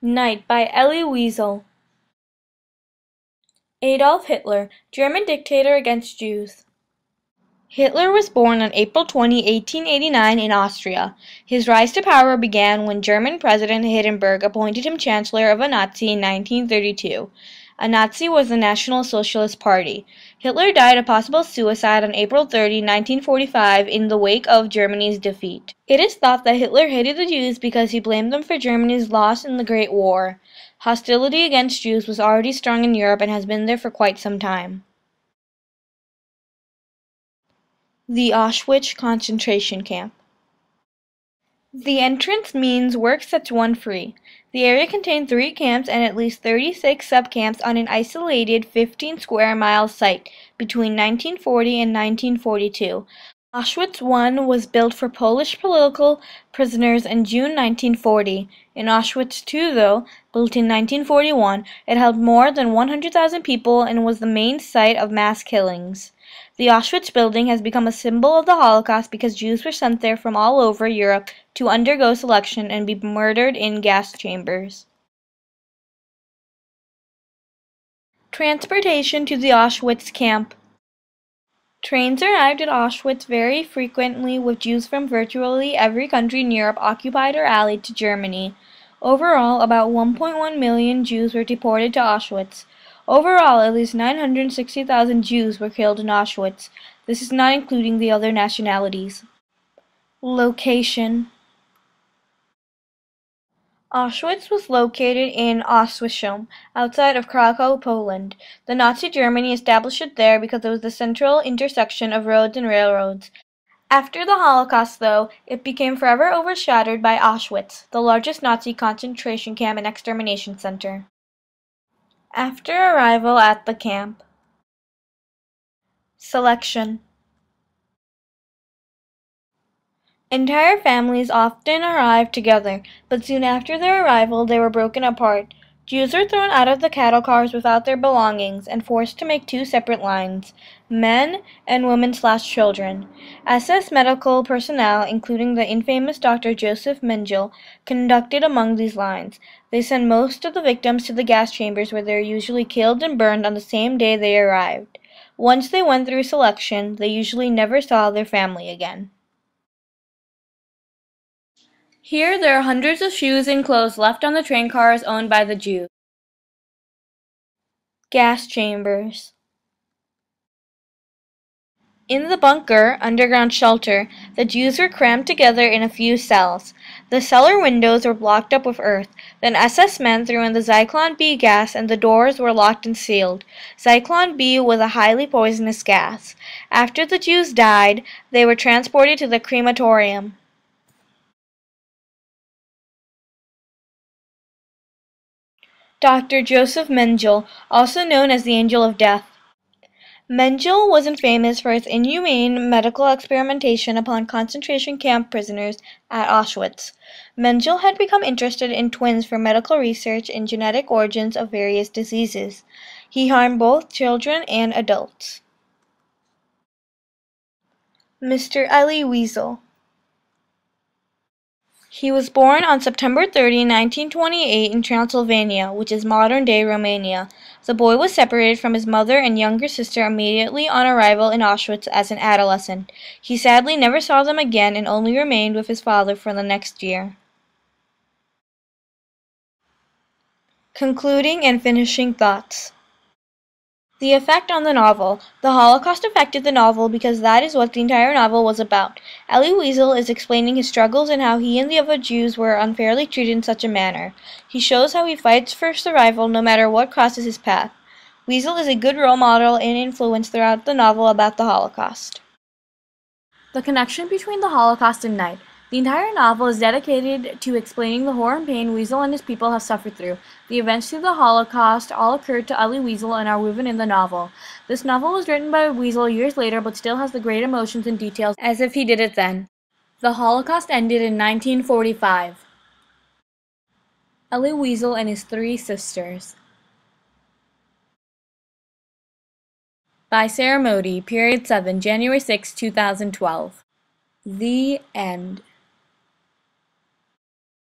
Night by Elie Wiesel. Adolf Hitler, German dictator against Jews. Hitler was born on April 20, 1889 in Austria. His rise to power began when German President Hindenburg appointed him Chancellor of a Nazi in 1932. A Nazi was the National Socialist Party. Hitler died of possible suicide on April 30, 1945 in the wake of Germany's defeat. It is thought that Hitler hated the Jews because he blamed them for Germany's loss in the Great War. Hostility against Jews was already strong in Europe and has been there for quite some time. The Auschwitz concentration camp. The entrance means work sets one free. The area contained 3 camps and at least 36 subcamps on an isolated 15 square mile site between 1940 and 1942. Auschwitz I was built for Polish political prisoners in June 1940. In Auschwitz II, though, built in 1941, it held more than 100,000 people and was the main site of mass killings. The Auschwitz building has become a symbol of the Holocaust because Jews were sent there from all over Europe to undergo selection and be murdered in gas chambers. Transportation to the Auschwitz camp. Trains arrived at Auschwitz very frequently with Jews from virtually every country in Europe occupied or allied to Germany. Overall, about 1.1 million Jews were deported to Auschwitz. Overall, at least 960,000 Jews were killed in Auschwitz. This is not including the other nationalities. Location. Auschwitz was located in Oswiecim, outside of Krakow, Poland. The Nazi Germany established it there because it was the central intersection of roads and railroads. After the Holocaust, though, it became forever overshadowed by Auschwitz, the largest Nazi concentration camp and extermination center. After arrival at the camp. Selection. Entire families often arrived together, but soon after their arrival they were broken apart. Jews were thrown out of the cattle cars without their belongings and forced to make 2 separate lines, men and women/children. SS medical personnel, including the infamous Dr. Joseph Mengele, conducted among these lines. They sent most of the victims to the gas chambers where they were usually killed and burned on the same day they arrived. Once they went through selection, they usually never saw their family again. Here there are hundreds of shoes and clothes left on the train cars owned by the Jews. Gas chambers. In the bunker, underground shelter, the Jews were crammed together in a few cells. The cellar windows were blocked up with earth. Then SS men threw in the Zyklon B gas and the doors were locked and sealed. Zyklon B was a highly poisonous gas. After the Jews died, they were transported to the crematorium. Dr. Joseph Mengele, also known as the Angel of Death. Mengele wasn't famous for his inhumane medical experimentation upon concentration camp prisoners at Auschwitz. Mengele had become interested in twins for medical research in genetic origins of various diseases. He harmed both children and adults. Mr. Elie Wiesel. He was born on September 30, 1928 in Transylvania, which is modern-day Romania. The boy was separated from his mother and younger sister immediately on arrival in Auschwitz as an adolescent. He sadly never saw them again and only remained with his father for the next year. Concluding and finishing thoughts. The effect on the novel. The Holocaust affected the novel because that is what the entire novel was about. Elie Wiesel is explaining his struggles and how he and the other Jews were unfairly treated in such a manner. He shows how he fights for survival no matter what crosses his path. Wiesel is a good role model and influence throughout the novel about the Holocaust. The connection between the Holocaust and Night. The entire novel is dedicated to explaining the horror and pain Wiesel and his people have suffered through. The events through the Holocaust all occurred to Elie Wiesel and are woven in the novel. This novel was written by Wiesel years later but still has the great emotions and details as if he did it then. The Holocaust ended in 1945. Elie Wiesel and his 3 sisters. By Sarah Modi, Period 7, January 6, 2012. The End.